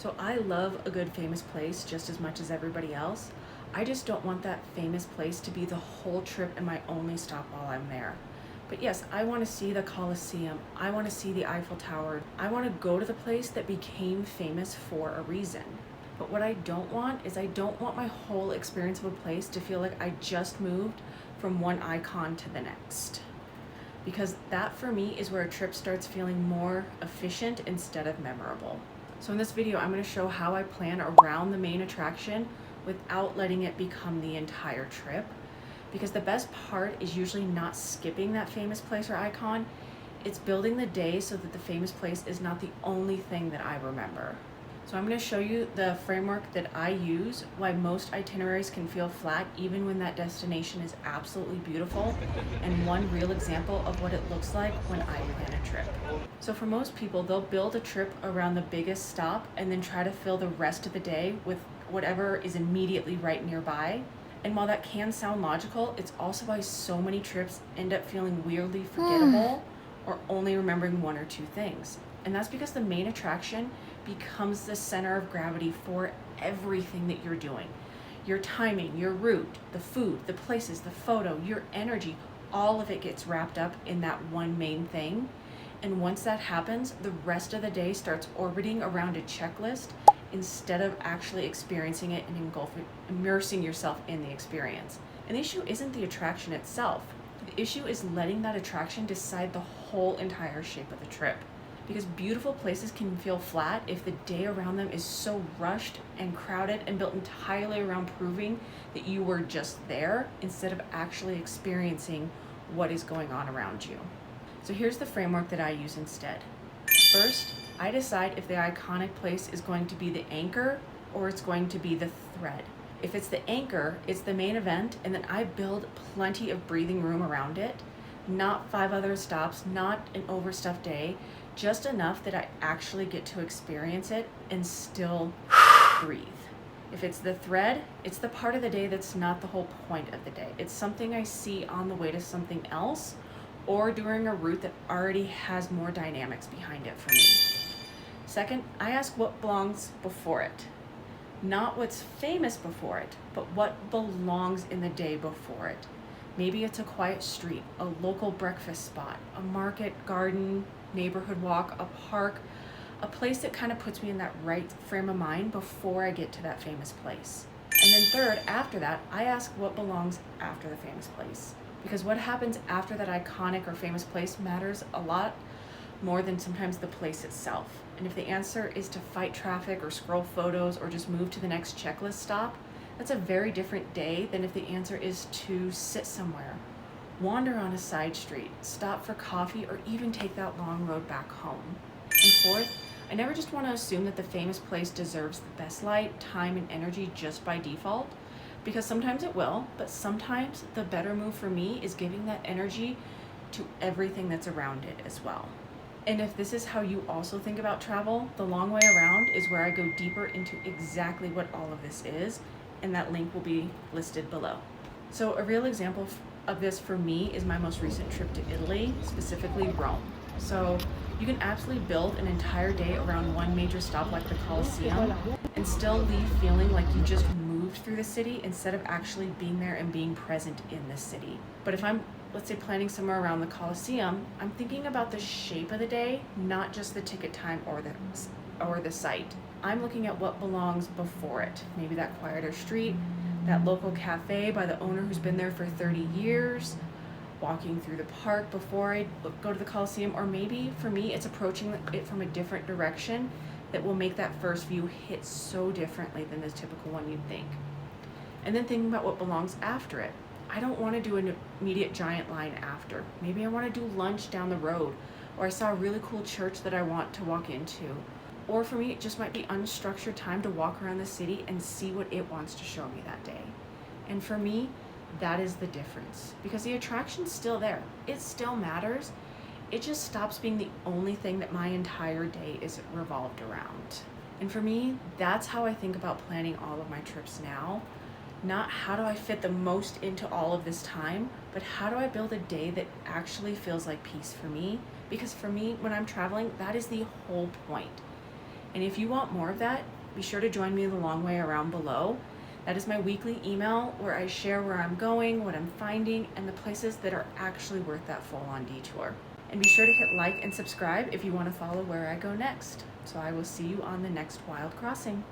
So I love a good famous place just as much as everybody else. I just don't want that famous place to be the whole trip and my only stop while I'm there. But yes, I want to see the Colosseum. I want to see the Eiffel Tower. I want to go to the place that became famous for a reason. But what I don't want is I don't want my whole experience of a place to feel like I just moved from one icon to the next. Because that for me is where a trip starts feeling more efficient instead of memorable. So in this video, I'm going to show how I plan around the main attraction without letting it become the entire trip. Because the best part is usually not skipping that famous place or icon. It's building the day so that the famous place is not the only thing that I remember. So I'm going to show you the framework that I use, why most itineraries can feel flat even when that destination is absolutely beautiful, and one real example of what it looks like when I plan a trip. So for most people, they'll build a trip around the biggest stop and then try to fill the rest of the day with whatever is immediately right nearby. And while that can sound logical, it's also why so many trips end up feeling weirdly forgettable or only remembering one or two things. And that's because the main attraction becomes the center of gravity for everything that you're doing. Your timing, your route, the food, the places, the photo, your energy, all of it gets wrapped up in that one main thing. And once that happens, the rest of the day starts orbiting around a checklist instead of actually experiencing it and immersing yourself in the experience. And the issue isn't the attraction itself. The issue is letting that attraction decide the whole entire shape of the trip. Because beautiful places can feel flat if the day around them is so rushed and crowded and built entirely around proving that you were just there instead of actually experiencing what is going on around you. So here's the framework that I use instead. First, I decide if the iconic place is going to be the anchor or it's going to be the thread. If it's the anchor, it's the main event, and then I build plenty of breathing room around it. Not 5 other stops, not an overstuffed day, just enough that I actually get to experience it and still breathe. If it's the thread, it's the part of the day that's not the whole point of the day. It's something I see on the way to something else or during a route that already has more dynamics behind it for me. Second, I ask what belongs before it. Not what's famous before it, but what belongs in the day before it. Maybe it's a quiet street, a local breakfast spot, a market, garden, neighborhood walk, a park, a place that kind of puts me in that right frame of mind before I get to that famous place. And then third, after that, I ask what belongs after the famous place. Because what happens after that iconic or famous place matters a lot more than sometimes the place itself. And if the answer is to fight traffic or scroll photos or just move to the next checklist stop, that's a very different day than if the answer is to sit somewhere, wander on a side street, stop for coffee, or even take that long road back home. And fourth, I never just want to assume that the famous place deserves the best light, time, and energy just by default, because sometimes it will, but sometimes the better move for me is giving that energy to everything that's around it as well. And if this is how you also think about travel, the long way around is where I go deeper into exactly what all of this is, and that link will be listed below. So a real example of this for me is my most recent trip to Italy, specifically Rome. So you can absolutely build an entire day around one major stop like the Colosseum and still leave feeling like you just moved through the city instead of actually being there and being present in the city. But if I'm, let's say, planning somewhere around the Colosseum, I'm thinking about the shape of the day, not just the ticket time or the site. I'm looking at what belongs before it. Maybe that quieter street, that local cafe by the owner who's been there for 30 years, walking through the park before I go to the Colosseum, or maybe for me it's approaching it from a different direction that will make that first view hit so differently than the typical one you'd think. And then thinking about what belongs after it. I don't want to do an immediate giant line after. Maybe I want to do lunch down the road, or I saw a really cool church that I want to walk into. Or for me, it just might be unstructured time to walk around the city and see what it wants to show me that day. And for me, that is the difference. Because the attraction's still there. It still matters. It just stops being the only thing that my entire day is revolved around. And for me, that's how I think about planning all of my trips now. Not how do I fit the most into all of this time, but how do I build a day that actually feels like peace for me? Because for me, when I'm traveling, that is the whole point. And if you want more of that, be sure to join me the long way around below. That is my weekly email where I share where I'm going, what I'm finding, and the places that are actually worth that full-on detour. And be sure to hit like and subscribe if you want to follow where I go next. So I will see you on the next wild crossing.